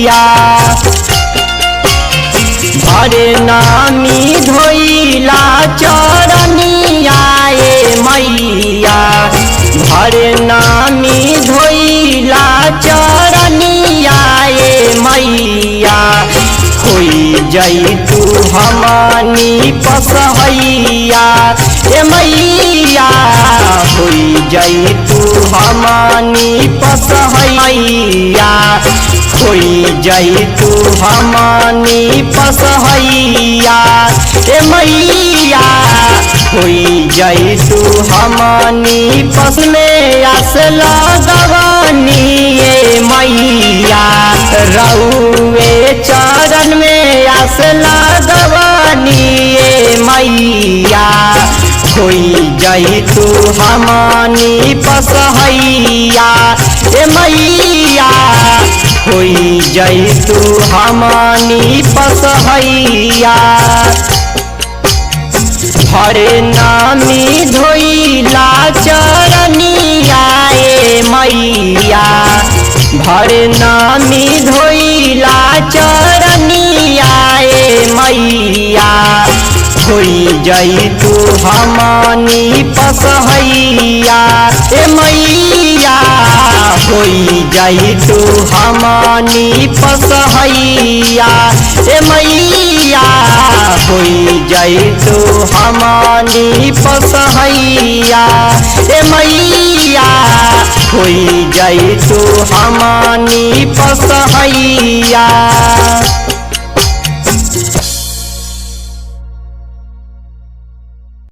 मैया भरे नामी धोइला चरनिया ए मैया भरे नामी धोइला चरनिया ए मैया होई जाई तू हमनी पसहैया ए मैया होई जाई तू हमनी पसहैया होई जाई तू हमनी पसहैया ए मैया होई जाई तू हमनी पस में आस लगवनी ए मैया रउए चरण में आस लगवनी ए मैया होई जाई तू हमनी पसहैया ए मैया होई जाई तू हमनी पसहैया भरे नामी धोइला चरनिया ए मैया भरे नामी धोइला चरनिया ए मैया होई जाई तू हमनी पसहैया ए मैया होई जाई तू हमनी पसहैया ए मैया होई जाई तू हमनी पसहैया ए मैया होई जाई तू हमनी पसहैया।